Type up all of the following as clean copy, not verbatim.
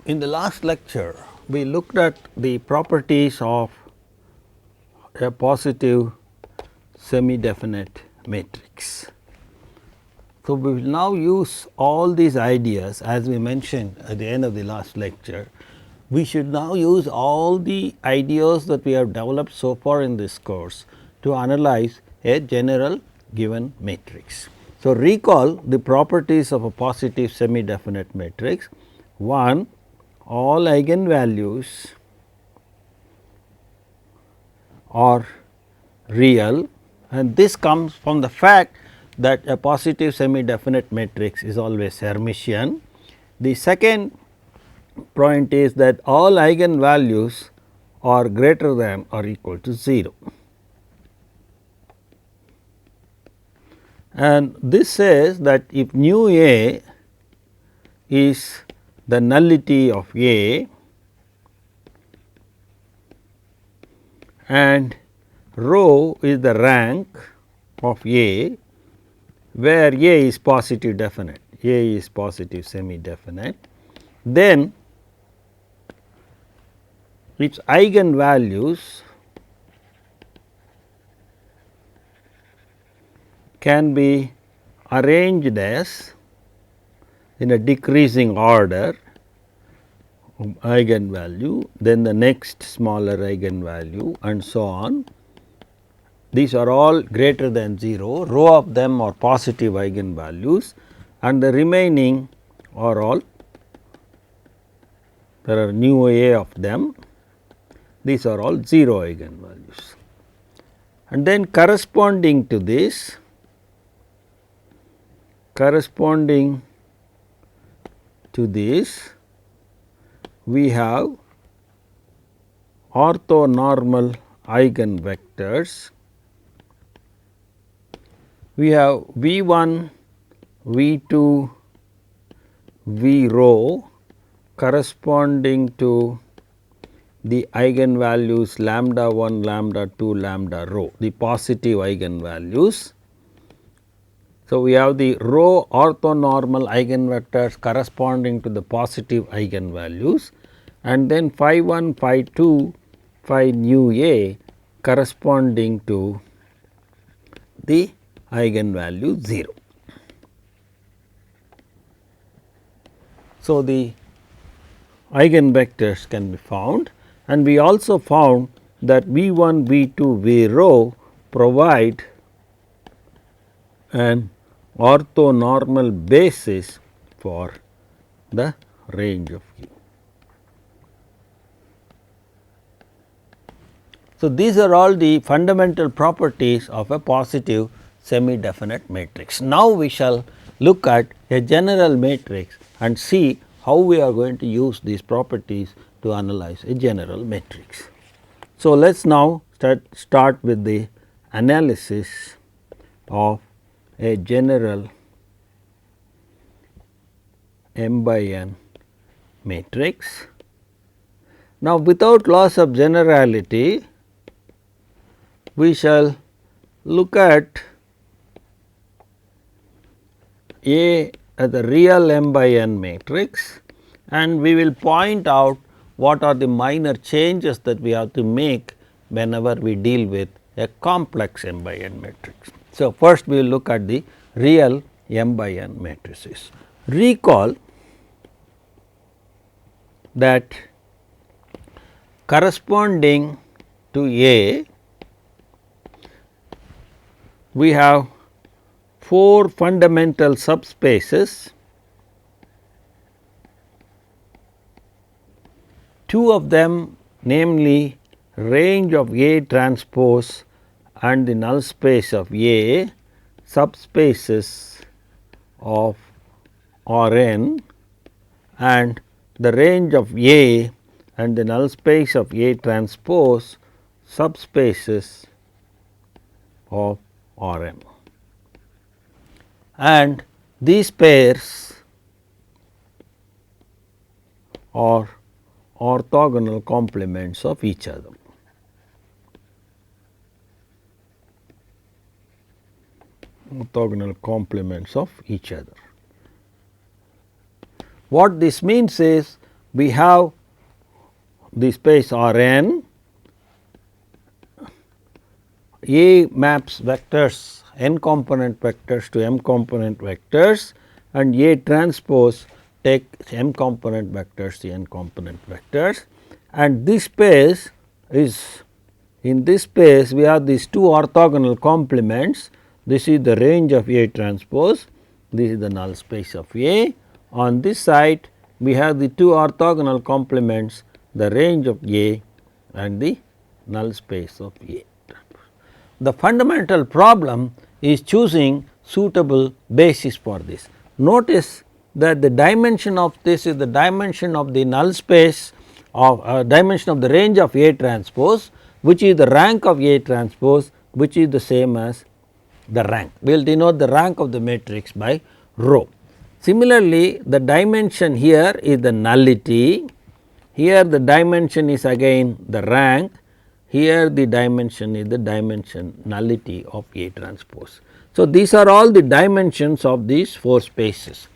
In the last lecture, we looked at the properties of a positive semi definite matrix. So, we will now use all these ideas as we mentioned at the end of the last lecture. We should now use all the ideas that we have developed so far in this course to analyze a general given matrix. So, recall the properties of a positive semi definite matrix. 1. All eigenvalues are real, and this comes from the fact that a positive semi definite matrix is always Hermitian. The second point is that all eigenvalues are greater than or equal to 0. And this says that if nu A is the nullity of A and rho is the rank of A, where A is positive definite, A is positive semi definite, then its eigenvalues can be arranged as in a decreasing order eigenvalue, then the next smaller eigenvalue and so on. These are all greater than 0, row of them are positive eigenvalues and the remaining are all, there are nu A of them, these are all 0 eigenvalues. And then corresponding to this, we have orthonormal eigenvectors. We have V 1, V 2, V rho corresponding to the eigenvalues lambda 1, lambda 2, lambda rho, the positive eigenvalues. So, we have the rho orthonormal eigenvectors corresponding to the positive eigenvalues and then phi 1, phi 2, phi nu A corresponding to the eigenvalue 0. So, the eigenvectors can be found, and we also found that V 1, V 2, V rho provide an orthonormal basis for the range of U. So, these are all the fundamental properties of a positive semi definite matrix. Now, we shall look at a general matrix and see how we are going to use these properties to analyze a general matrix. So, let us now start with the analysis of a general m by n matrix. Now, without loss of generality, we shall look at A as the real m by n matrix, and we will point out what are the minor changes that we have to make whenever we deal with a complex m by n matrix. So, first we will look at the real m by n matrices. Recall that corresponding to A, we have 4 fundamental subspaces. 2 of them, namely range of A transpose and the null space of A, subspaces of R n, and the range of A and the null space of A transpose, subspaces of R m. And these pairs are orthogonal complements of each other. Orthogonal complements of each other. What this means is, we have the space R n, A maps vectors n component vectors to m component vectors, and A transpose takes m component vectors to n component vectors, and this space is, in this space we have these two orthogonal complements. This is the range of A transpose, this is the null space of A. On this side we have the two orthogonal complements, the range of A and the null space of A. The fundamental problem is choosing suitable basis for this. Notice that the dimension of this is the dimension of the null space of dimension of the range of A transpose, which is the rank of A transpose, which is the same as the rank. We will denote the rank of the matrix by rho. Similarly, the dimension here is the nullity, here the dimension is again the rank, here the dimension is the dimension nullity of A transpose. So, these are all the dimensions of these 4 spaces.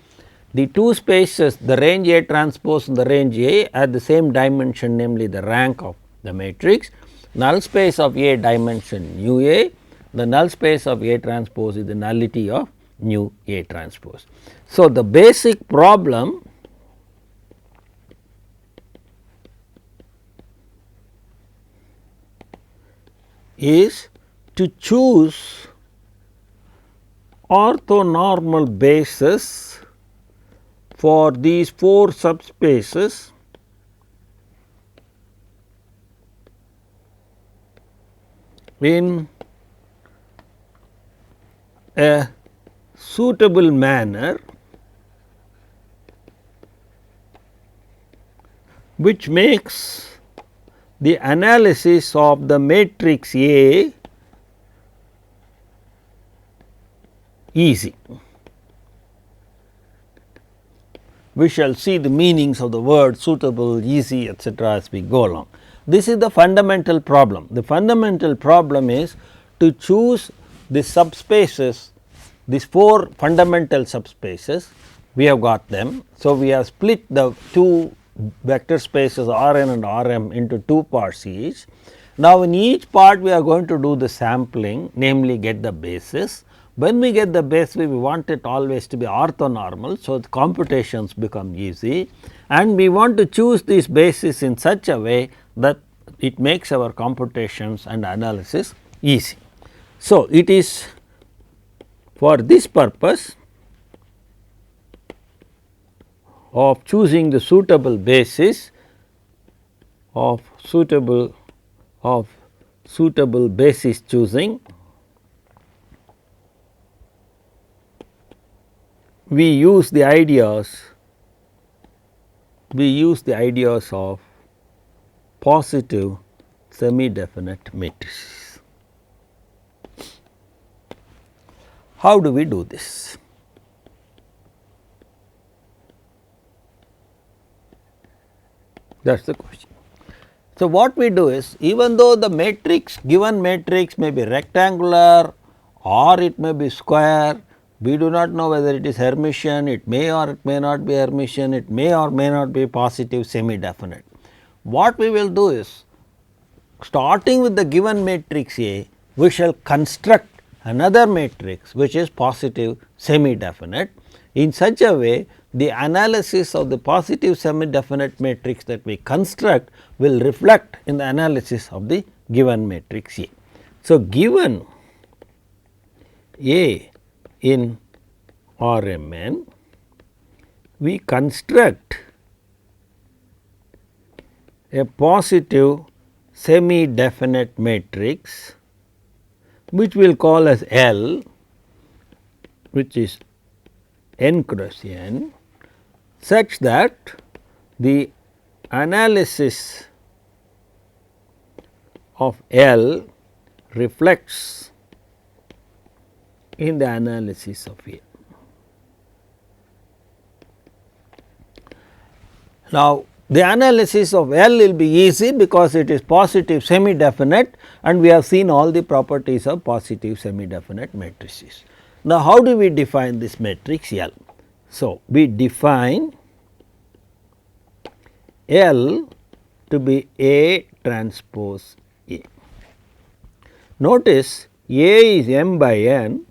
The 2 spaces, the range A transpose and the range A, have the same dimension, namely the rank of the matrix. Null space of A dimension nu A, the null space of A transpose is the nullity of nu A transpose. So, the basic problem is to choose orthonormal basis for these 4 subspaces in a suitable manner, which makes the analysis of the matrix A easy. We shall see the meanings of the word suitable, easy, etc., as we go along. This is the fundamental problem. The fundamental problem is to choose the subspaces, these 4 fundamental subspaces, we have got them. So, we have split the 2 vector spaces R n and R m into 2 parts each. Now, in each part we are going to do the sampling, namely get the basis. When we get the basis, we want it always to be orthonormal. So, the computations become easy, and we want to choose these bases in such a way that it makes our computations and analysis easy. So, it is for this purpose of choosing the suitable basis of suitable basis choosing, we use the ideas of positive semi definite matrices. How do we do this? That is the question. So, what we do is, even though the matrix, given matrix may be rectangular or it may be square, we do not know whether it is Hermitian, it may or it may not be Hermitian, it may or may not be positive semi definite. What we will do is, starting with the given matrix A, we shall construct another matrix which is positive semi definite. In such a way, the analysis of the positive semi definite matrix that we construct will reflect in the analysis of the given matrix A. So, given A in R m n, we construct a positive semi definite matrix which we will call as L, which is n cross n, such that the analysis of L reflects in the analysis of A. Now, the analysis of L will be easy because it is positive semi definite, and we have seen all the properties of positive semi definite matrices. Now, how do we define this matrix L? So, we define L to be A transpose A. Notice A is m by n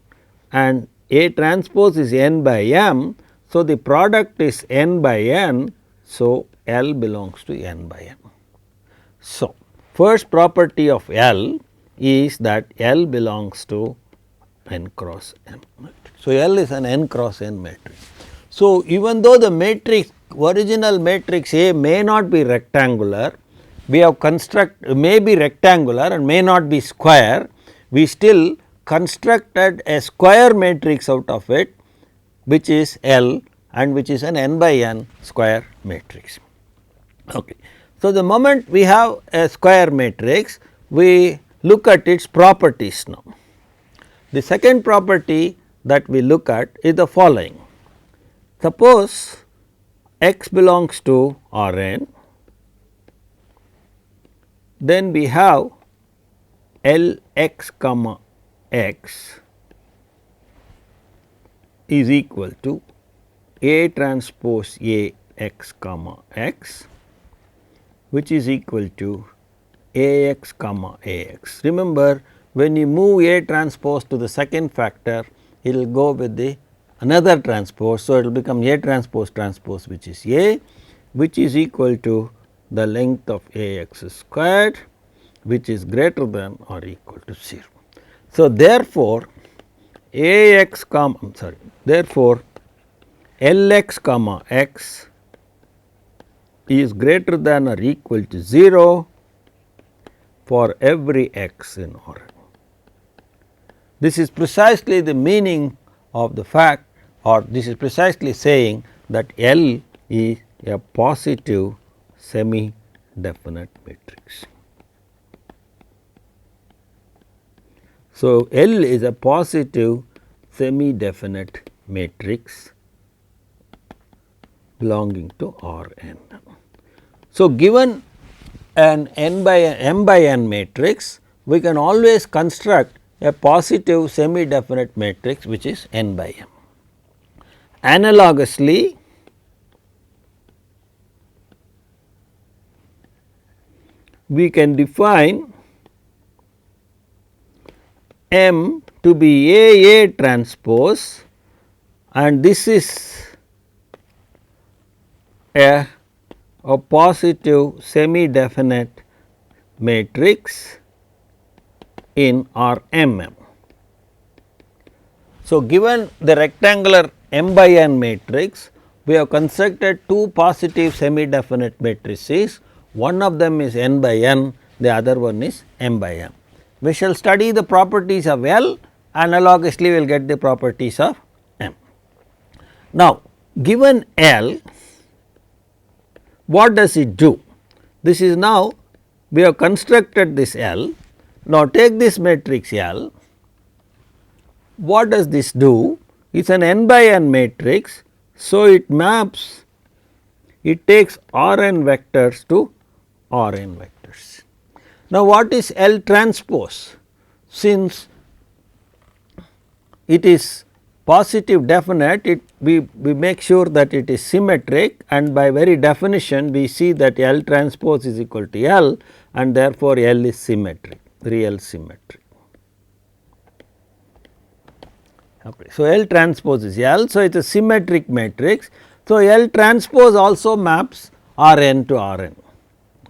and A transpose is n by m. So, the product is n by n. So, L belongs to n by m. So, first property of L is that L belongs to n cross m matrix. So, L is an n cross n matrix. So, even though the matrix original matrix A may not be rectangular, we have may be rectangular and may not be square, we still constructed a square matrix out of it, which is L and which is an n by n square matrix. Okay. So, the moment we have a square matrix, we look at its properties now. The second property that we look at is the following. Suppose x belongs to R n, then we have L x comma x is equal to A transpose A x comma x, which is equal to A x comma A x. Remember, when you move A transpose to the second factor, it will go with the another transpose. So, it will become A transpose transpose, which is A, which is equal to the length of A x squared, which is greater than or equal to 0. So, therefore, A x comma therefore, L x comma x is greater than or equal to 0 for every x in R n. This is precisely the meaning of the fact, or this is precisely saying that L is a positive semi definite matrix. So, L is a positive semi definite matrix belonging to R n. So, given an m by n matrix, we can always construct a positive semi definite matrix, which is n by m. Analogously, we can define M to be A transpose, and this is a positive semi definite matrix in R m m. So, given the rectangular m by n matrix, we have constructed two positive semi definite matrices. One of them is n by n, the other one is m by m. We shall study the properties of L, analogously we will get the properties of M. Now, given L, what does it do? This is now we have constructed this L. Now, take this matrix L. What does this do? It is an n by n matrix. So, it maps, it takes R n vectors to R n vectors. Now, what is L transpose? Since it is positive definite, we make sure that it is symmetric, and by very definition we see that L transpose is equal to L, and therefore, L is symmetric, real symmetric. Okay. So, L transpose is L. So, it is a symmetric matrix. So, L transpose also maps R n to R n.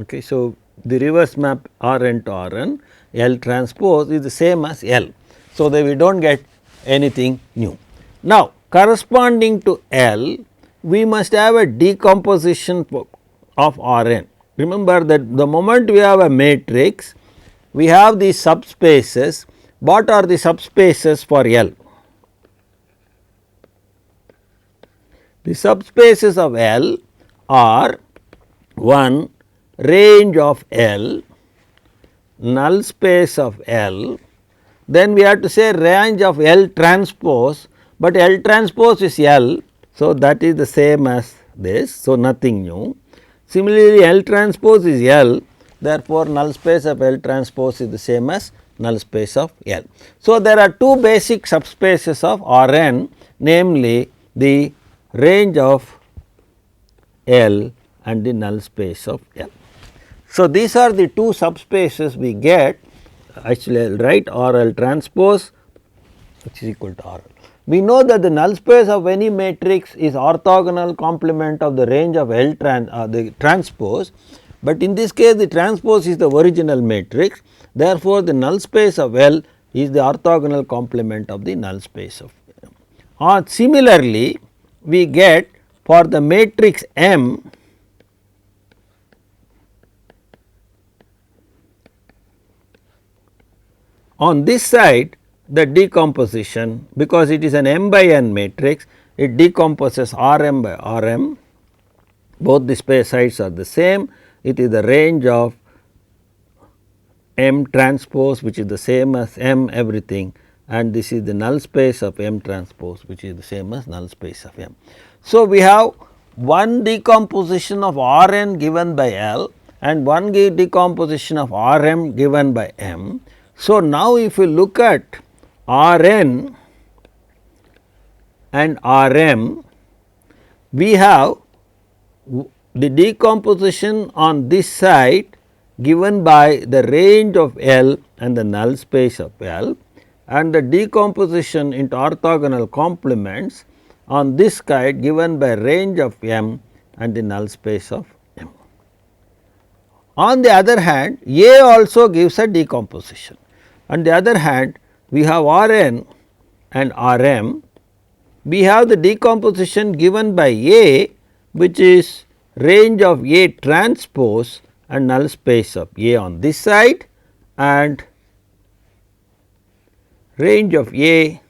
Okay. So, the reverse map R n to R n, L transpose is the same as L. So, that we do not get anything new. Now, corresponding to L, we must have a decomposition of R n. Remember that the moment we have a matrix, we have these subspaces. What are the subspaces for L? The subspaces of L are 1 range of L, null space of L, then we have to say range of L transpose, but L transpose is L. So, that is the same as this. So, nothing new. Similarly, L transpose is L, therefore, null space of L transpose is the same as null space of L. So, there are two basic subspaces of R n, namely the range of L and the null space of L. So, these are the two subspaces we get. Actually, I will write R L transpose which is equal to R L. We know that the null space of any matrix is orthogonal complement of the range of L the transpose, but in this case the transpose is the original matrix. Therefore, the null space of L is the orthogonal complement of the null space of M. Or similarly, we get for the matrix M, on this side the decomposition, because it is an m by n matrix, it decomposes R m by R m, both the space sides are the same, it is the range of M transpose which is the same as M everything, and this is the null space of M transpose which is the same as null space of M. So, we have one decomposition of R n given by L and one decomposition of R m given by M. So, now if you look at R n and R m, we have the decomposition on this side given by the range of L and the null space of L, and the decomposition into orthogonal complements on this side given by range of M and the null space of M. On the other hand, A also gives a decomposition. On the other hand, we have R n and R m, we have the decomposition given by A which is range of A transpose and null space of A on this side and range of A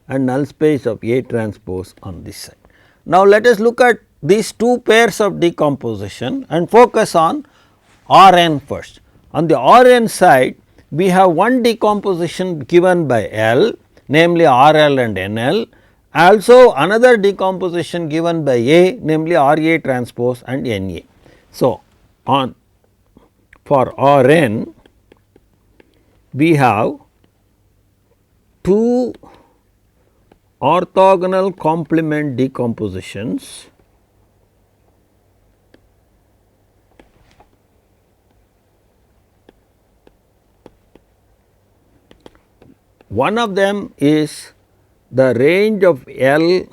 and null space of A transpose on this side. Now, let us look at these two pairs of decomposition and focus on R n first. On the R n side, we have one decomposition given by L, namely R L and N L, also another decomposition given by A, namely R A transpose and N A. So, for R n, we have two orthogonal complement decompositions one of them is the range of L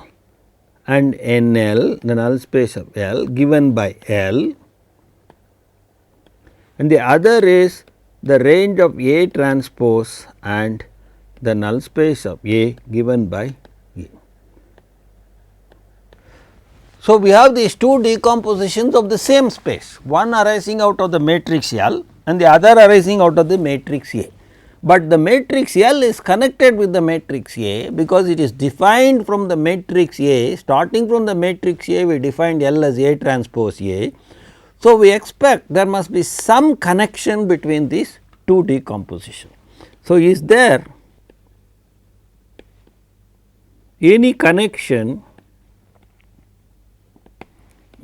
and N L, the null space of L given by L, and the other is the range of A transpose and the null space of A given by A. So, we have these two decompositions of the same space, one arising out of the matrix L and the other arising out of the matrix A. But the matrix L is connected with the matrix A because it is defined from the matrix A. Starting from the matrix A, we defined L as A transpose A. So, we expect there must be some connection between these two decompositions. So, is there any connection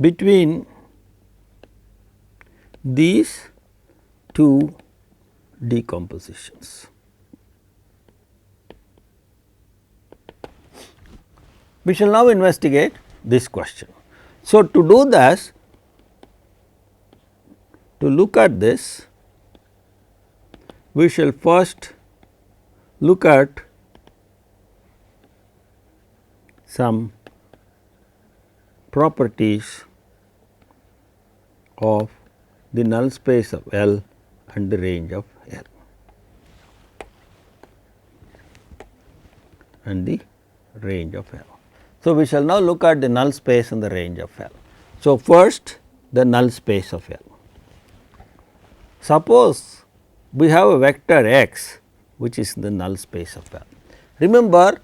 between these two decompositions? We shall now investigate this question. So, to do this, to look at this, we shall first look at some properties of the null space of L and the range of L and the range of L. So, we shall now look at the null space and the range of L. So, first the null space of L. Suppose we have a vector x which is the null space of L. Remember,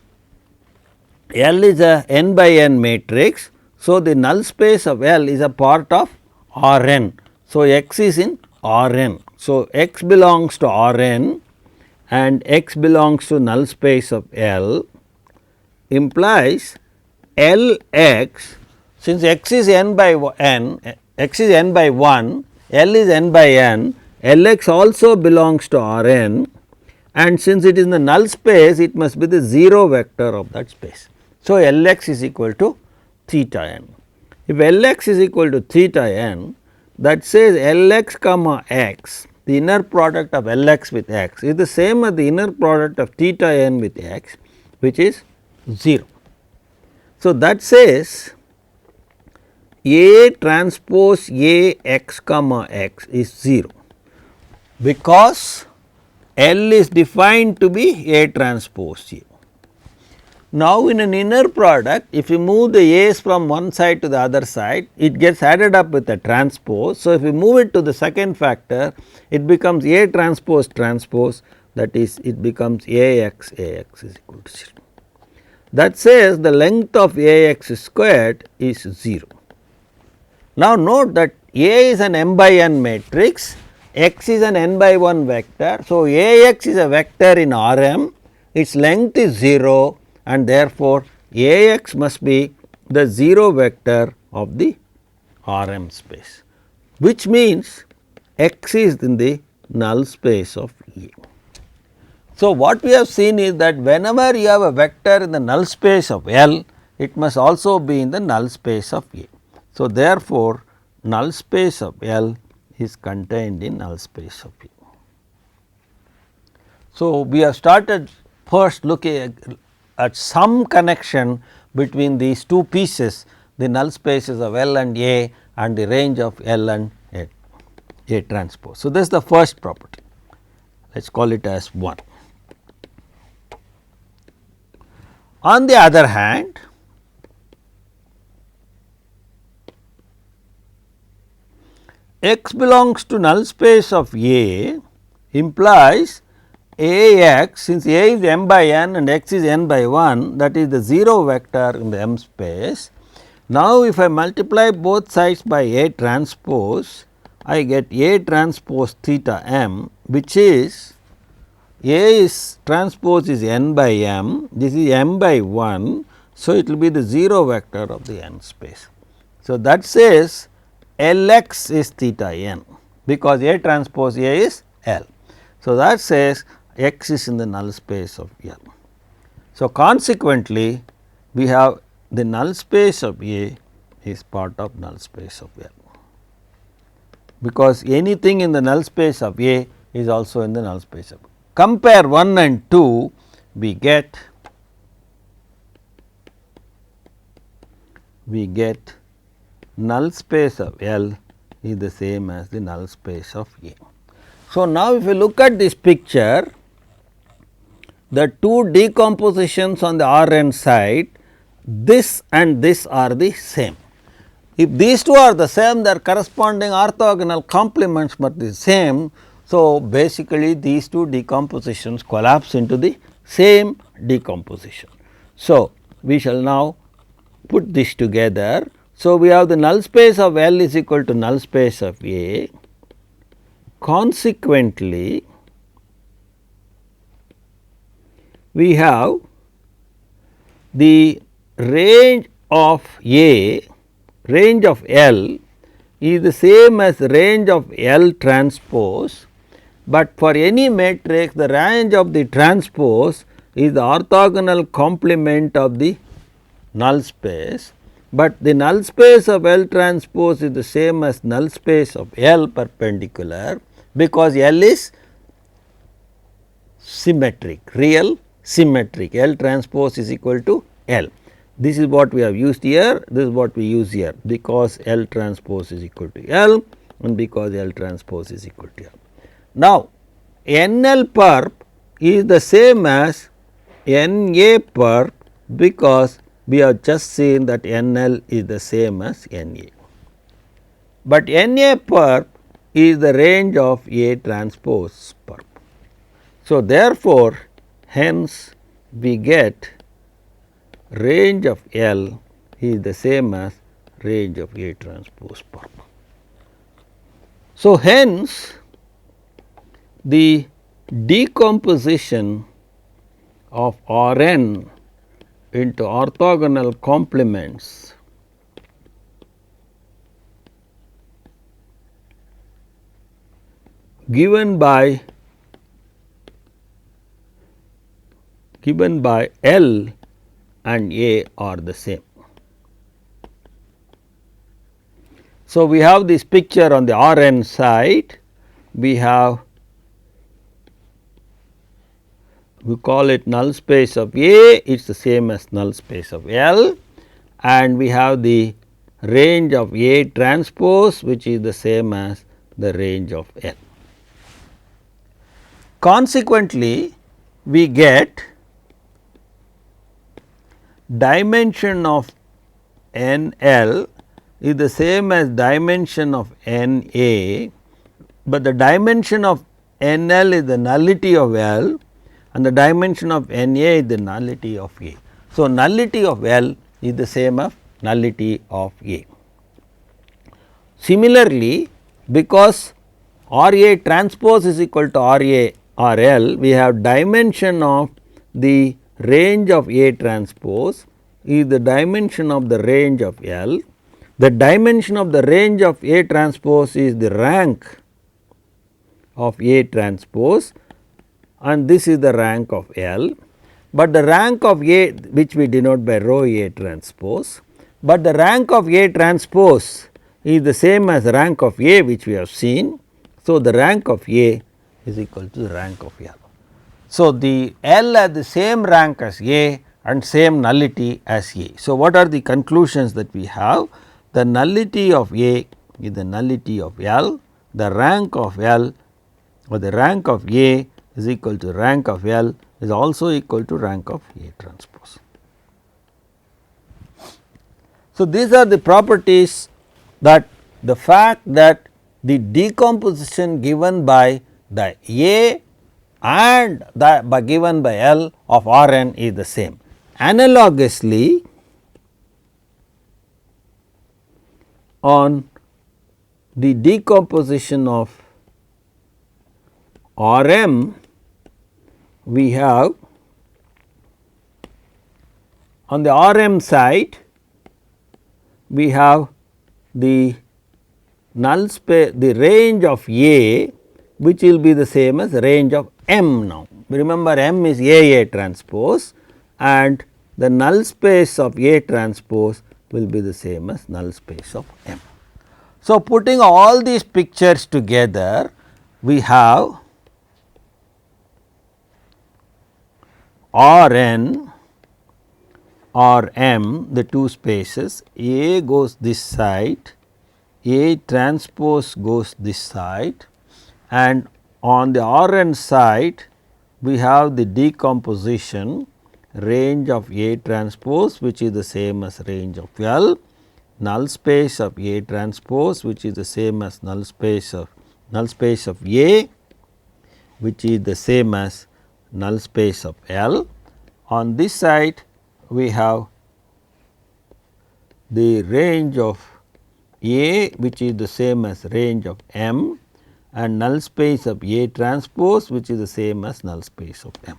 L is a n by n matrix. So, the null space of L is a part of R n. So, x is in R n. So, x belongs to R n and x belongs to null space of L implies L x, since x is n by n, x is n by 1, L is n by n, L x also belongs to R n, and since it is in the null space, it must be the 0 vector of that space. So, Lx is equal to theta n. If Lx is equal to theta n, that says Lx comma x, the inner product of Lx with x is the same as the inner product of theta n with x, which is 0. So, that says A transpose A x comma x is 0, because L is defined to be A transpose A. Now, in an inner product, if you move the A's from one side to the other side, it gets added up with a transpose. So, if you move it to the second factor, it becomes A transpose transpose, that is, it becomes Ax is equal to 0. That says the length of Ax squared is 0. Now, note that A is an m by n matrix, x is an n by 1 vector. So, Ax is a vector in Rm, its length is 0, and therefore, Ax must be the 0 vector of the Rm space, which means x is in the null space of A. So, what we have seen is that whenever you have a vector in the null space of L, it must also be in the null space of A. So, therefore, null space of L is contained in null space of A. So, we have started first looking at some connection between these two pieces, the null spaces of L and A and the range of L and A transpose. So, this is the first property, let us call it as 1. On the other hand, x belongs to null space of A implies Ax, since A is m by n and x is n by 1, that is the 0 vector in the M space. Now, if I multiply both sides by A transpose, I get A transpose theta m, which is A is transpose is n by m, this is m by 1. So, it will be the 0 vector of the n space. So, that says Lx is theta n, because A transpose A is L. So, that says x is in the null space of L. So, consequently, we have the null space of A is part of null space of L, because anything in the null space of A is also in the null space of L. Compare 1 and 2, we get null space of L is the same as the null space of A. So, now if you look at this picture, the two decompositions on the Rn side, this and this are the same. If these two are the same, their corresponding orthogonal complements must be the same. So, basically these two decompositions collapse into the same decomposition. So, we shall now put this together. So, we have the null space of L is equal to null space of A. Consequently, we have the range of A, range of L is the same as range of L transpose, but for any matrix the range of the transpose is the orthogonal complement of the null space, but the null space of L transpose is the same as null space of L perpendicular, because L is symmetric, real symmetric, L transpose is equal to L. This is what we have used here, this is what we use here, because L transpose is equal to L and because L transpose is equal to L. Now, NL perp is the same as NA perp, because we have just seen that NL is the same as NA, but NA perp is the range of A transpose perp. So, therefore, hence we get range of L is the same as range of A transpose perp. So, hence the decomposition of Rn into orthogonal complements given by L and A are the same. So, we have this picture on the Rn side, we call it null space of A, it is the same as null space of L, and we have the range of A transpose, which is the same as the range of L. Consequently, we get dimension of N L is the same as dimension of N A, but the dimension of N L is the nullity of L and the dimension of N A is the nullity of A. So, nullity of L is the same as nullity of A. Similarly, because R A transpose is equal to R A R L, we have dimension of the range of A transpose is the dimension of the range of L. The dimension of the range of A transpose is the rank of A transpose, and this is the rank of L, but the rank of A, which we denote by rho A transpose, but the rank of A transpose is the same as rank of A, which we have seen. So, the rank of A is equal to the rank of L. So, the L has the same rank as A and same nullity as A. So, what are the conclusions that we have? The nullity of A is the nullity of L, the rank of L or the rank of A is equal to rank of L is also equal to rank of A transpose. So, these are the properties that the fact that the decomposition given by the A and the given by L of R n is the same. Analogously, on the decomposition of R m, we have on the R m side we have the null space, the range of A, which will be the same as range of M now. Remember, M is A transpose and the null space of A transpose will be the same as null space of M. So, putting all these pictures together, we have R n or M, the two spaces, A goes this side, A transpose goes this side, and on the R n side we have the decomposition range of A transpose, which is the same as range of L, null space of A transpose, which is the same as null space of A, which is the same as null space of L. On this side we have the range of A, which is the same as range of M, and null space of A transpose, which is the same as null space of M.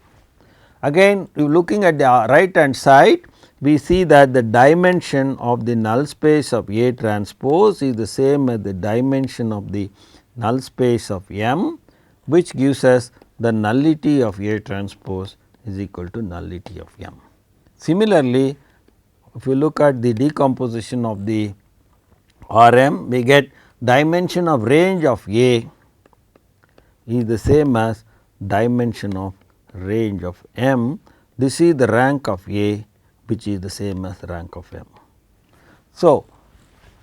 Again, looking at the right hand side, we see that the dimension of the null space of A transpose is the same as the dimension of the null space of M, which gives us the nullity of A transpose is equal to nullity of M. Similarly, if you look at the decomposition of the R m, we get dimension of range of A is the same as dimension of range of M. This is the rank of A, which is the same as rank of M. So,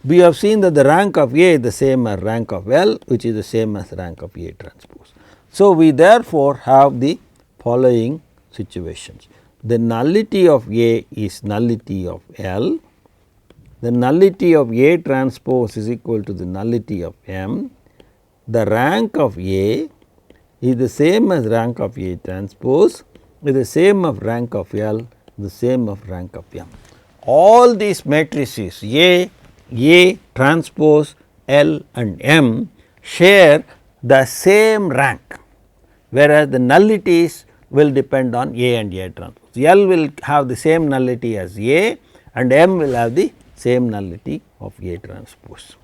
we have seen that the rank of A is the same as rank of L, which is the same as rank of A transpose. So, we therefore have the following situations. The nullity of A is nullity of L, the nullity of A transpose is equal to the nullity of M, the rank of A is the same as rank of A transpose, is the same of rank of L, the same of rank of M. All these matrices A transpose, L and M share the same rank, whereas the nullities will depend on A and A transpose. L will have the same nullity as A and M will have the same nullity of A transpose.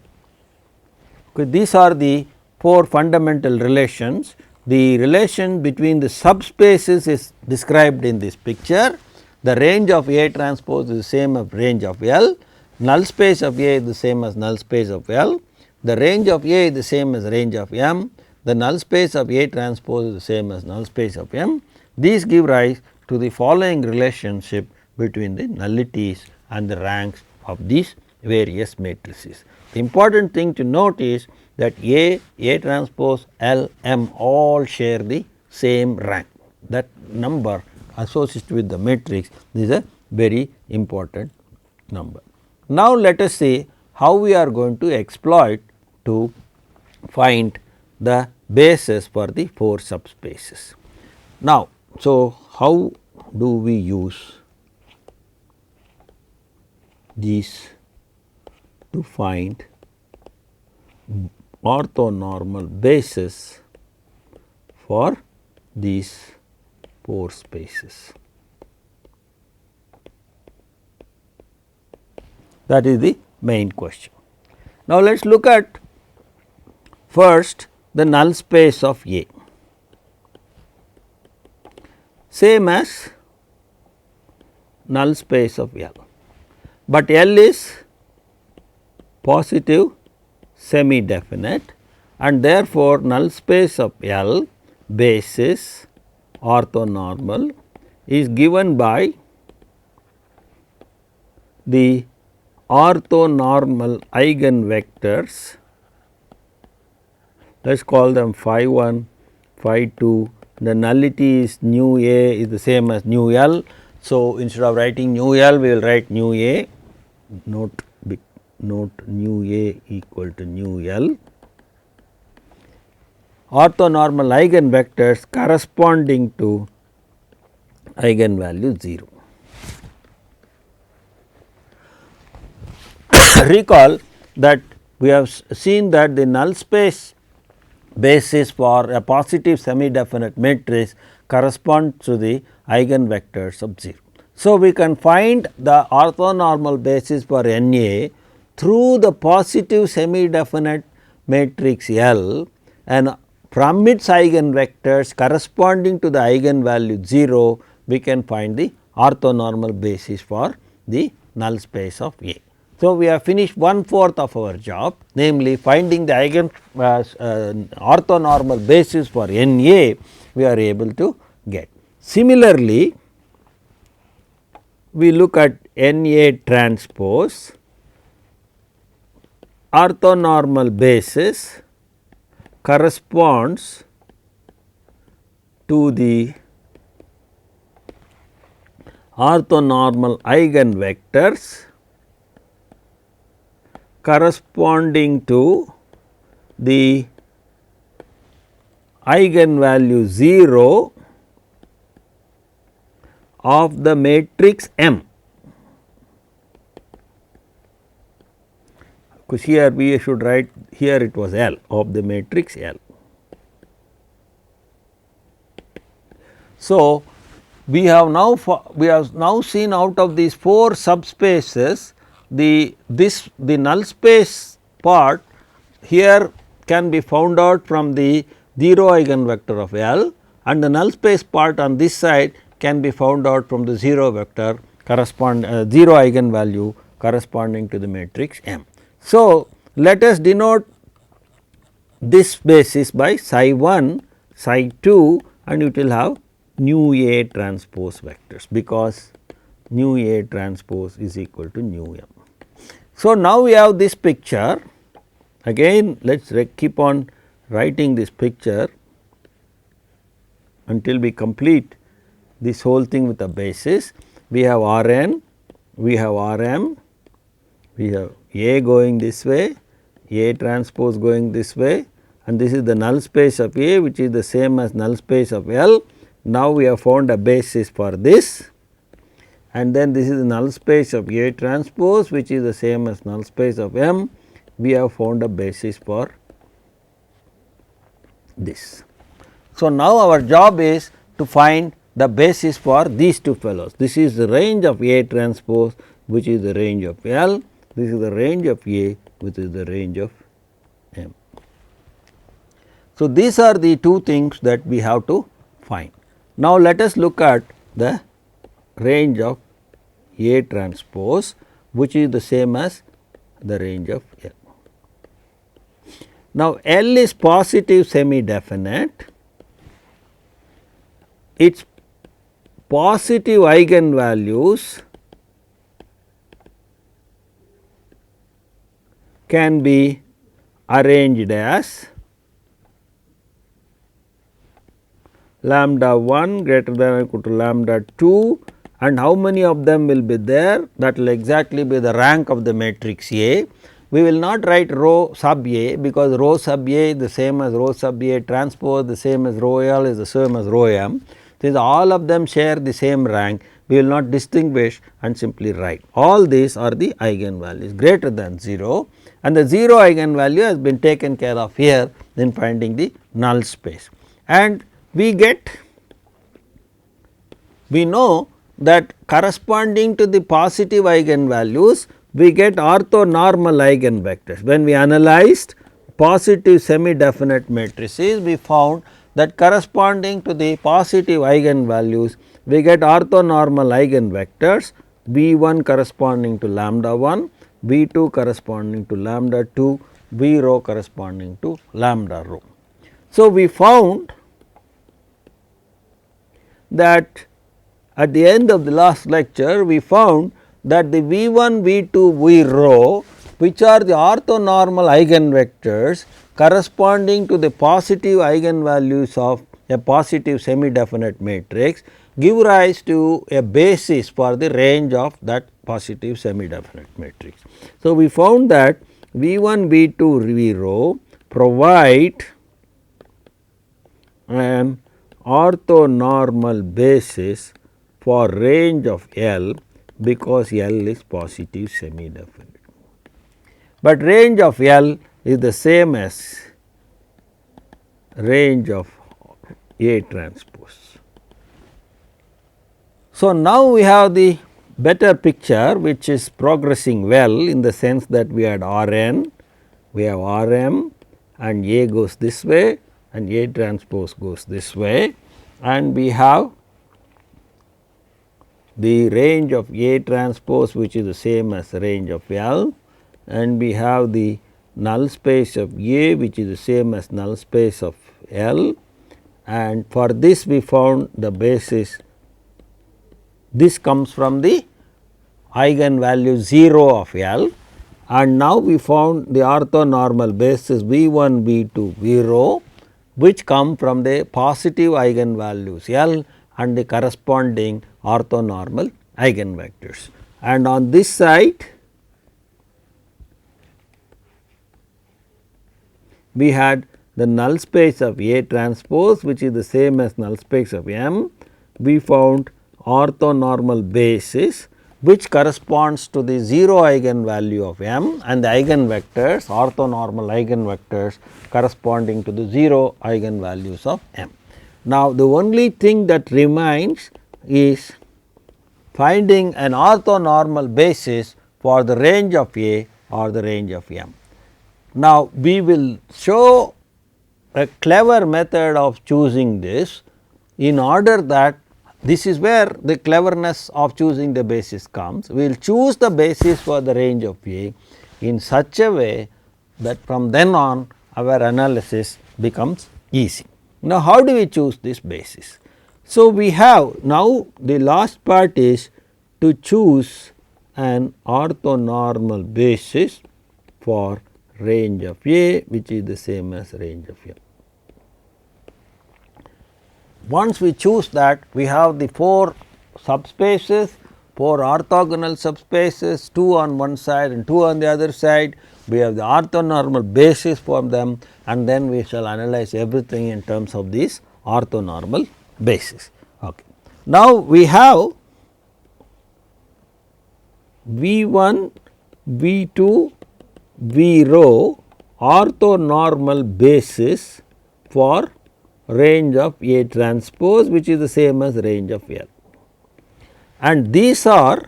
Okay, these are the four fundamental relations. The relation between the subspaces is described in this picture. the range of A transpose is the same as range of L, null space of A is the same as null space of L, the range of A is the same as range of M, the null space of A transpose is the same as null space of M. These give rise to the following relationship between the nullities and the ranks of these various matrices. The important thing to note is that A transpose, L, M all share the same rank. That number associated with the matrix is a very important number. Now, let us see how we are going to exploit to find the basis for the 4 subspaces. Now, so how do we use these to find orthonormal basis for these 4 spaces? That is the main question. Now, let us look at first the null space of A, same as null space of L, but L is positive semi definite and therefore, null space of L basis orthonormal is given by the orthonormal eigenvectors. Let us call them phi 1, phi 2, the nullity is nu A is the same as nu L. So, instead of writing nu L, we will write nu A, note nu A equal to nu L. Orthonormal eigenvectors corresponding to eigenvalue 0. Recall that we have seen that the null space basis for a positive semi definite matrix corresponds to the eigenvectors of 0. So, we can find the orthonormal basis for N A through the positive semi definite matrix L, and from its eigenvectors corresponding to the eigenvalue 0, we can find the orthonormal basis for the null space of A. So, we have finished 1/4 of our job, namely finding the orthonormal basis for N A we are able to get. Similarly, we look at N A transpose, orthonormal basis corresponds to the orthonormal eigenvectors corresponding to the eigenvalue 0 of the matrix M, because here we should write, here it was L of the matrix L. So, we have now seen out of these 4 subspaces the null space part here can be found out from the 0 eigenvector of L, and the null space part on this side can be found out from the 0 vector 0 eigenvalue corresponding to the matrix M. So, let us denote this basis by psi 1, psi 2, and it will have nu A transpose vectors, because nu A transpose is equal to nu M. So, now we have this picture, again let us keep on writing this picture until we complete this whole thing with a basis. We have R n, we have R m, we have A going this way, A transpose going this way, and this is the null space of A, which is the same as null space of L. Now, we have found a basis for this, and then this is the null space of A transpose, which is the same as null space of M. We have found a basis for this. So, now our job is to find the basis for these two fellows. This is the range of A transpose, which is the range of L. This is the range of A, which is the range of M. So, these are the two things that we have to find. Now, let us look at the range of A transpose, which is the same as the range of L. Now, L is positive semi definite, its positive eigenvalues can be arranged as lambda 1 greater than or equal to lambda 2, and how many of them will be there? That will exactly be the rank of the matrix A. We will not write rho sub A, because rho sub A is the same as rho sub A transpose, the same as rho L is the same as rho M. Since all of them share the same rank, we will not distinguish and simply write. All these are the eigenvalues greater than 0, and the 0 eigenvalue has been taken care of here in finding the null space. And we know that corresponding to the positive eigenvalues, we get orthonormal eigenvectors. When we analyzed positive semi definite matrices, we found that corresponding to the positive eigenvalues, we get orthonormal eigenvectors V 1 corresponding to lambda 1, V 2 corresponding to lambda 2, V rho corresponding to lambda rho. So, we found that at the end of the last lecture, we found that the V 1, V 2, V rho, which are the orthonormal eigenvectors corresponding to the positive eigenvalues of a positive semi definite matrix, give rise to a basis for the range of that positive semi definite matrix. So, we found that V 1, V 2, V rho provide an orthonormal basis for range of L, because L is positive semi definite. But range of L is the same as range of A transpose. So, now we have the better picture, which is progressing well, in the sense that we had R n, we have R m, and A goes this way and A transpose goes this way, and we have the range of A transpose, which is the same as the range of L, and we have the null space of A, which is the same as null space of L, and for this we found the basis. This comes from the eigenvalue 0 of L, and now we found the orthonormal basis V 1, V 2, V rho, which come from the positive eigenvalues L and the corresponding orthonormal eigenvectors. And on this side, we had the null space of A transpose, which is the same as null space of M. We found orthonormal basis, which corresponds to the 0 eigenvalue of M, and the eigenvectors, orthonormal eigenvectors corresponding to the 0 eigenvalues of M. Now, the only thing that remains is finding an orthonormal basis for the range of A or the range of M. Now, we will show a clever method of choosing this, in order that this is where the cleverness of choosing the basis comes. We will choose the basis for the range of A in such a way that from then on our analysis becomes easy. Now, how do we choose this basis? So, we have now the last part is to choose an orthonormal basis for range of A, which is the same as range of M. Once we choose that, we have the 4 subspaces, 4 orthogonal subspaces, 2 on one side and 2 on the other side. We have the orthonormal basis for them, and then we shall analyze everything in terms of these orthonormal basis. Okay. Now, we have V 1, V 2, V rho orthonormal basis for range of A transpose, which is the same as range of L, and these are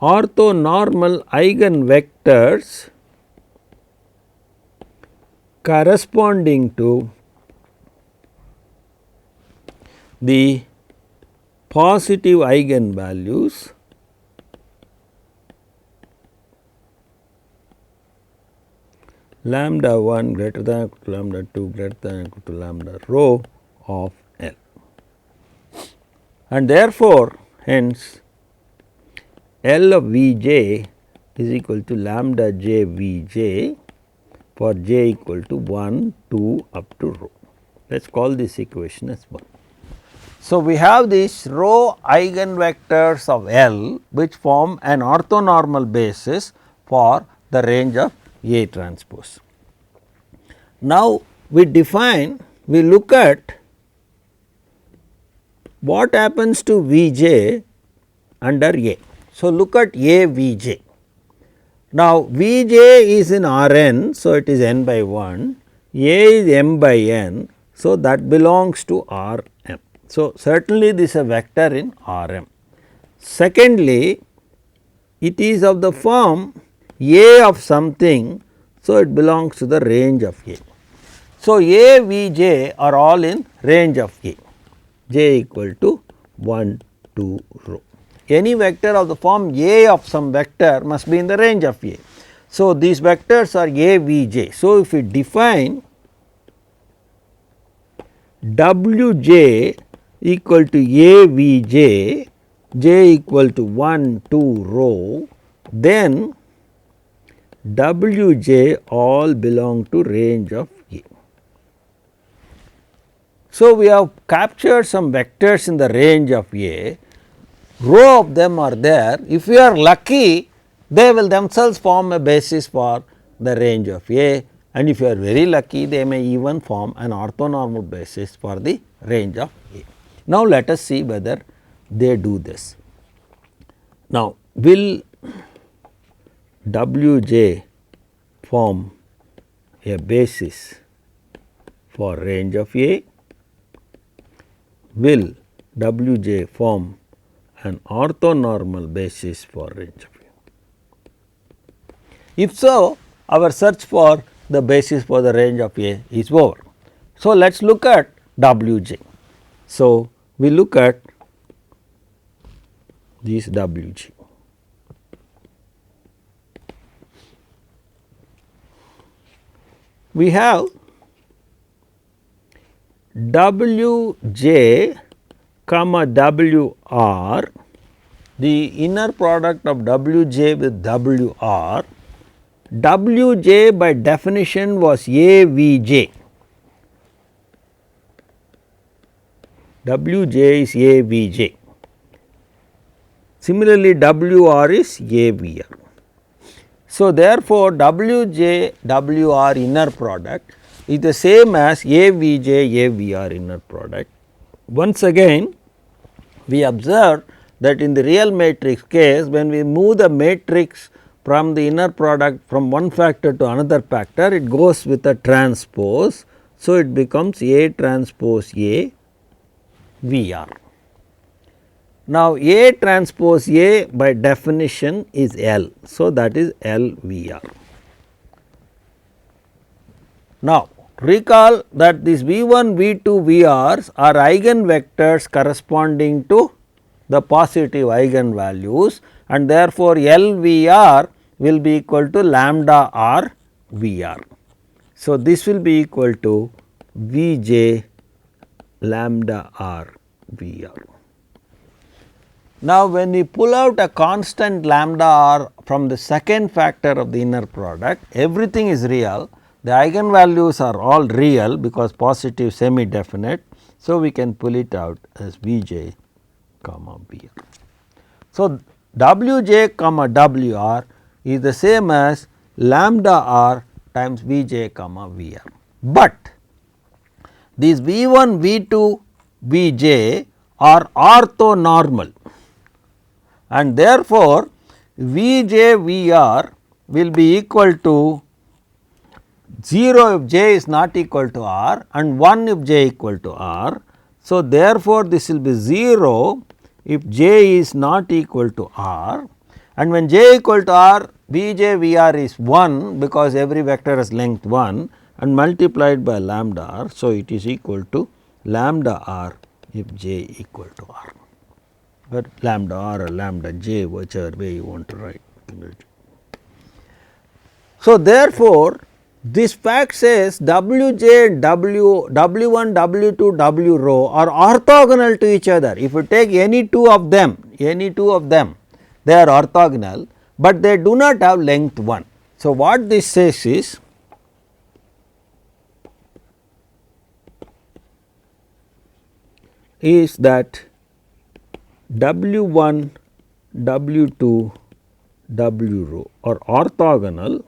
orthonormal eigenvectors corresponding to the positive eigenvalues lambda 1 greater than or equal to lambda 2 greater than or equal to lambda rho of L. And therefore, hence L of V j is equal to lambda j V j for j equal to 1, 2 up to rho. Let us call this equation as 1. So, we have these rho eigenvectors of L which form an orthonormal basis for the range of A transpose. Now, we look at what happens to V j under A. So, look at A V j. Now, V j is in R n, so it is n by 1, A is m by n, so that belongs to R m. So, certainly this is a vector in R m. Secondly, it is of the form A of something, so it belongs to the range of A. So, A V j are all in range of A, j equal to 1, 2 rho. Any vector of the form A of some vector must be in the range of A. So, these vectors are A V j. So, if we define W j equal to A V j, j equal to 1, 2 rho, then W j all belong to range of A. So, we have captured some vectors in the range of A, row of them are there. If we are lucky, they will themselves form a basis for the range of A, and if you are very lucky, they may even form an orthonormal basis for the range of A. Now, let us see whether they do this. Now, will W j form a basis for range of A? Will W j form an orthonormal basis for range of A? If so, our search for the basis for the range of A is over. So, let us look at W j. So, we look at this W j. We have W j comma W r, the inner product of W j with W r. W j by definition was A V j. W j is A V j. Similarly, W r is A V r. So, therefore, W j W r inner product is the same as A V j A V r inner product. Once again, we observe that in the real matrix case, when we move the matrix from the inner product from one factor to another factor, it goes with a transpose. So, it becomes A transpose A V r. Now, A transpose A by definition is L. So, that is L V r. Now, recall that these V 1, V 2, V r's are eigenvectors corresponding to the positive eigenvalues, and therefore, L V r will be equal to lambda r V r. So, this will be equal to V j lambda r V r. Now, when we pull out a constant lambda r from the second factor of the inner product, everything is real. The eigenvalues are all real because positive semi definite. So, we can pull it out as V j comma V r. So, W j comma W r is the same as lambda r times V j comma V r. But these V 1, V 2, V j are orthonormal, and therefore, V j V r will be equal to 0 if j is not equal to r and 1 if j equal to r. So, therefore, this will be 0 if j is not equal to r, and when j equal to r, V j V r is 1 because every vector has length 1 and multiplied by lambda r. So, it is equal to lambda r if j equal to r. or lambda r or lambda j, whichever way you want to write. So, therefore, this fact says W j and W 1, W 2, W rho are orthogonal to each other. If you take any two of them, they are orthogonal, but they do not have length 1. So, what this says is that W 1, W 2, W rho are orthogonal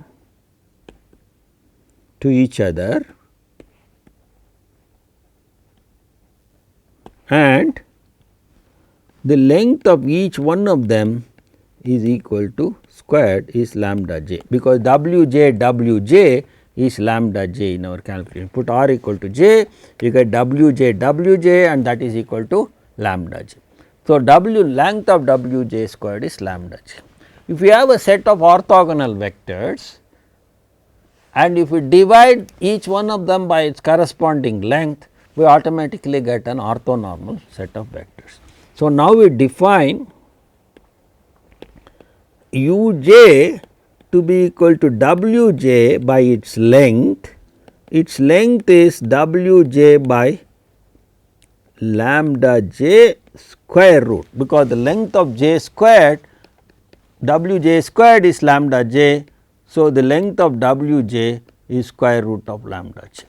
to each other, and the length of each one of them is equal to squared is lambda j, because W j is lambda j in our calculation. Put r equal to j, you get W j and that is equal to lambda j. So, length of W j squared is lambda j. If we have a set of orthogonal vectors and if we divide each one of them by its corresponding length, we automatically get an orthonormal set of vectors. So, now we define u j to be equal to W j by its length is W j by lambda j square root, because the length of j squared, W j squared is lambda j. So, the length of W j is square root of lambda j.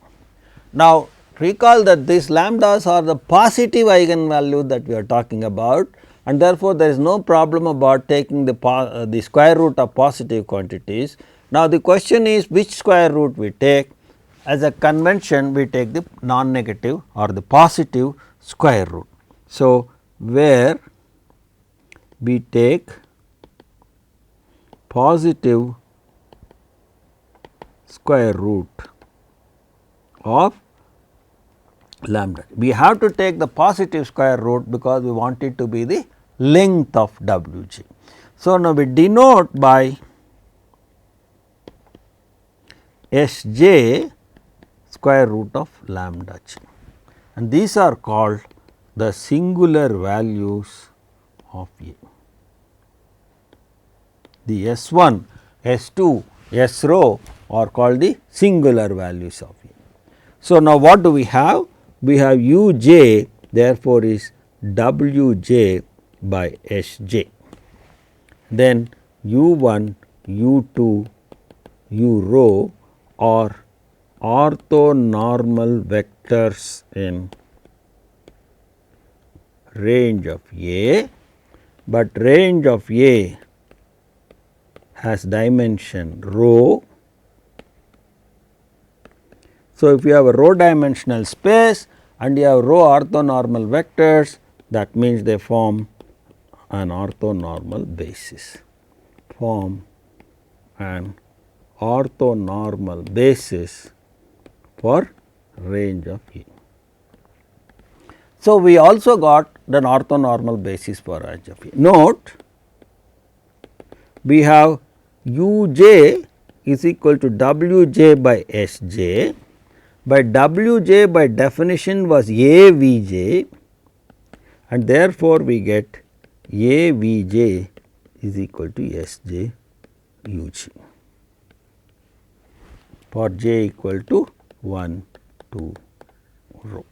Now, recall that these lambdas are the positive eigenvalue that we are talking about, and therefore, there is no problem about taking the square root of positive quantities. Now, the question is which square root we take. As a convention, we take the non-negative or the positive square root. So, where we take positive square root of lambda. We have to take the positive square root because we want it to be the length of W j. So, now we denote by S j square root of lambda j, and these are called the singular values of A. The S 1, S 2, S rho are called the singular values of A. So, now what do we have? We have u j, therefore, is W j by S j. Then u 1, u 2, u rho are orthonormal vectors in range of A, but range of A has dimension rho. So, if you have a rho dimensional space and you have rho orthonormal vectors, that means they form an orthonormal basis, for range of A. So, we also got an orthonormal basis for range of A. Note, we have u j is equal to W j by S j, but W j by definition was A V j, and therefore, we get A V j is equal to S j u j for j equal to 1, 2 rho.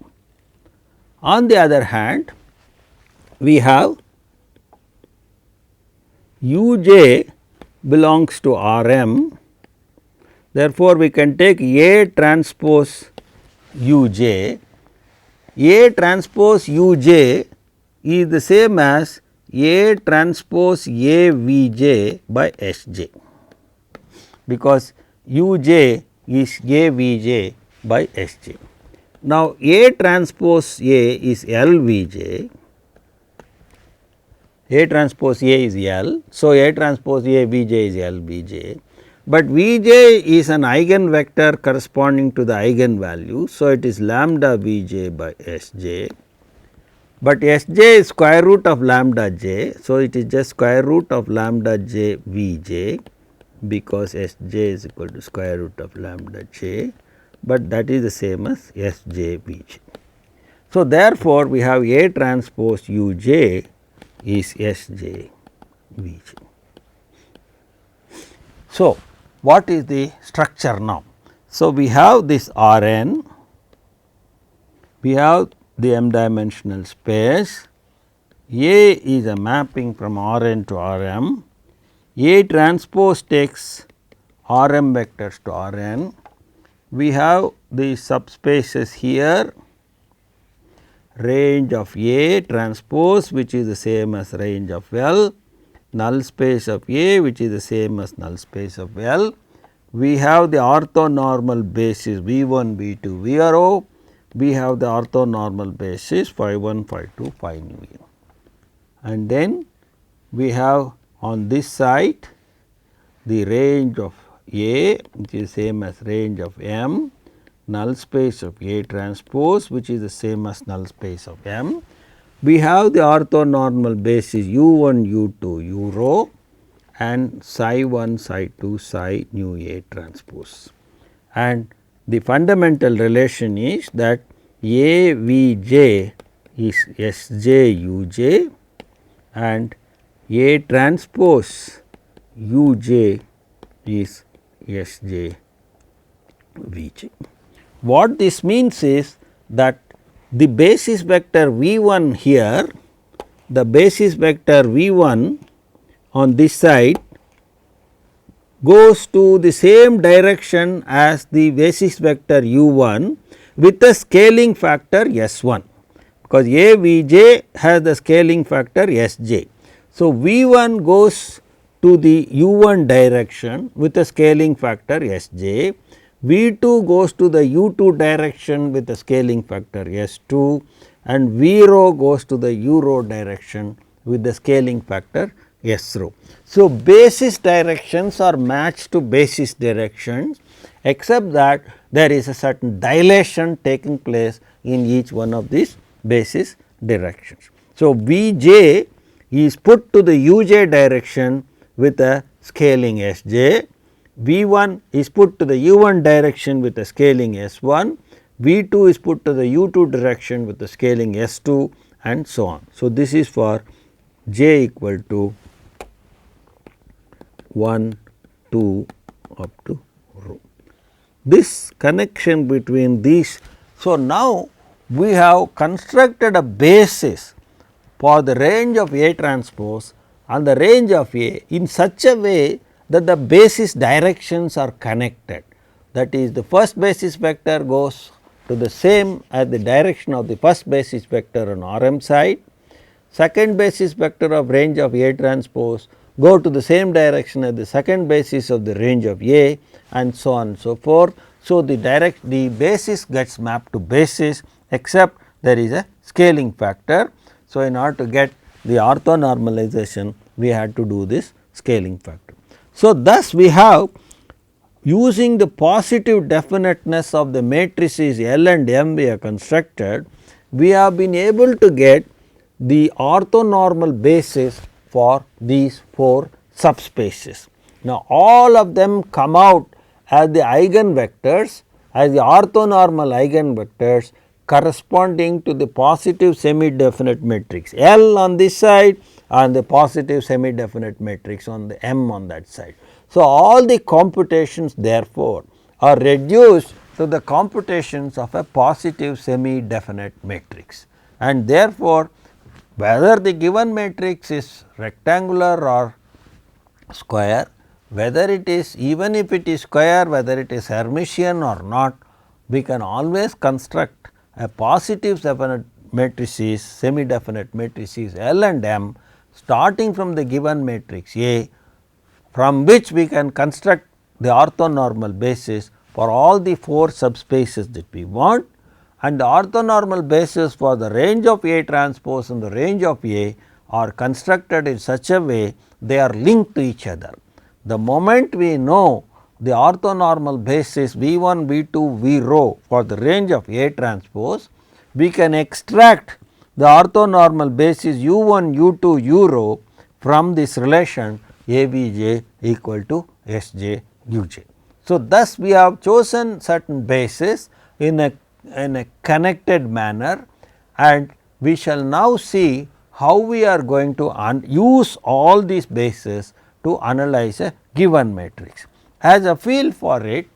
On the other hand, we have u j belongs to R m, therefore, we can take A transpose u j. A transpose u j is the same as A transpose A V j by S j, because u j is A V j by S j. Now, A transpose A is L V j, A transpose A is L. So, A transpose A V j is L V j, but V j is an eigenvector corresponding to the eigenvalue. So, it is lambda V j by S j, but S j is square root of lambda j. So, it is just square root of lambda j V j, because S j is equal to square root of lambda j, but that is the same as S j V j. So, therefore, we have A transpose u j is S j V j. So, what is the structure now? So, we have this R n, we have the m dimensional space, A is a mapping from R n to R m, A transpose takes R m vectors to R n, we have the subspaces here, range of A transpose which is the same as range of L, null space of A which is the same as null space of L. We have the orthonormal basis V 1, V 2, V 0, we have the orthonormal basis phi 1, phi 2, phi nu n. And then we have on this side the range of A which is same as range of M, null space of A transpose which is the same as null space of M. We have the orthonormal basis u 1, u 2, u rho and psi 1, psi 2, psi nu A transpose. And the fundamental relation is that A V j is S j u j and A transpose u j is S j V j. What this means is that the basis vector V 1 here, the basis vector V 1 on this side goes to the same direction as the basis vector u 1 with a scaling factor S 1, because A V j has the scaling factor S j. So, V 1 goes to the u 1 direction with a scaling factor S j, V 2 goes to the u 2 direction with a scaling factor S 2 and V rho goes to the u rho direction with the scaling factor S rho. So, basis directions are matched to basis directions, except that there is a certain dilation taking place in each one of these basis directions. So, V j is put to the u j direction with a scaling S j, V 1 is put to the u 1 direction with a scaling S 1, V 2 is put to the u 2 direction with the scaling S 2 and so on. So, this is for j equal to 1, 2 up to rho. This connection between these. So, now we have constructed a basis for the range of A transpose and the range of A in such a way that the basis directions are connected. That is, the first basis vector goes to the same as the direction of the first basis vector on R m side, second basis vector of range of A transpose go to the same direction as the second basis of the range of A and so on and so forth. So, the basis gets mapped to basis, except there is a scaling factor. So, in order to get the orthonormalization, we had to do this scaling factor. So, thus we have, using the positive definiteness of the matrices L and M we have constructed, we have been able to get the orthonormal basis for these 4 subspaces. Now, all of them come out as the eigenvectors, as the orthonormal eigenvectors corresponding to the positive semi definite matrix L on this side and the positive semi definite matrix on the M on that side. So, all the computations therefore are reduced to the computations of a positive semi definite matrix, and therefore, whether the given matrix is rectangular or square, whether it is, even if it is square, whether it is Hermitian or not, we can always construct a positive definite matrices, semi definite matrices L and M starting from the given matrix A, from which we can construct the orthonormal basis for all the 4 subspaces that we want, and the orthonormal basis for the range of A transpose and the range of A are constructed in such a way they are linked to each other. The moment we know the orthonormal basis V 1, V 2, V rho for the range of A transpose, we can extract the orthonormal basis u 1, u 2, u rho from this relation A V j equal to S j u j. So, thus we have chosen certain basis in a connected manner, and we shall now see how we are going to use all these bases to analyze a given matrix. As a feel for it,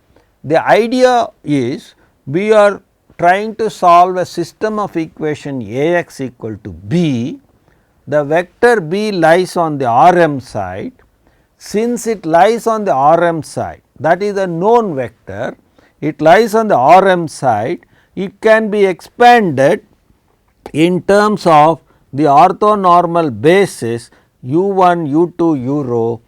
the idea is we are trying to solve a system of equation A x equal to b. The vector b lies on the R m side. Since it lies on the R m side, that is a known vector, it lies on the R m side, it can be expanded in terms of the orthonormal basis u 1, u 2, u rho,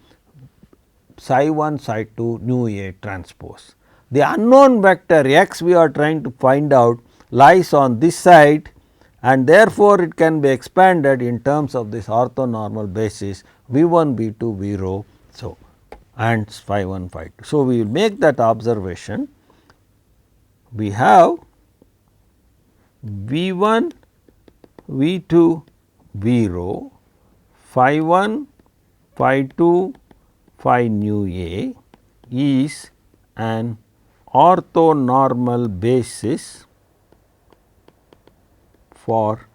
psi 1, psi 2, nu A transpose. The unknown vector x we are trying to find out lies on this side, and therefore, it can be expanded in terms of this orthonormal basis v 1, v 2, v rho. So, and phi 1, phi 2. So, we will make that observation. We have v 1, v 2, v rho, phi 1, phi 2, phi nu A is an orthonormal basis for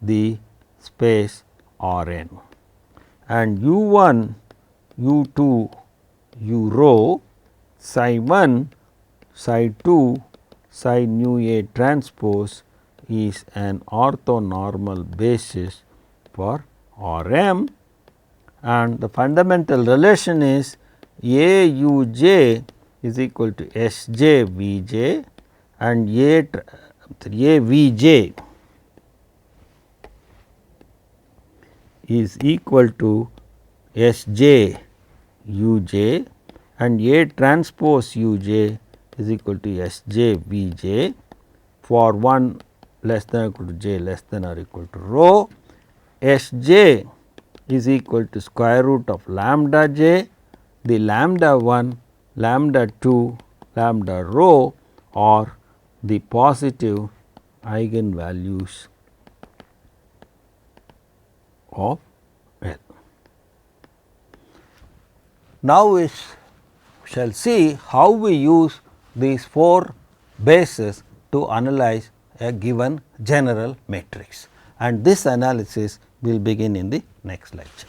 the space R n, and u 1, u 2, u rho, psi 1, psi 2, psi nu A transpose is an orthonormal basis for R m, and the fundamental relation is A u j is equal to S j v j, and A v j is equal to S j u j, and A transpose u j is equal to S j v j for 1 less than or equal to j less than or equal to rho. S j is equal to square root of lambda j, the lambda 1, lambda 2, lambda rho are the positive eigenvalues of L. Now, we shall see how we use these 4 bases to analyze a given general matrix, and this analysis will begin in the next lecture.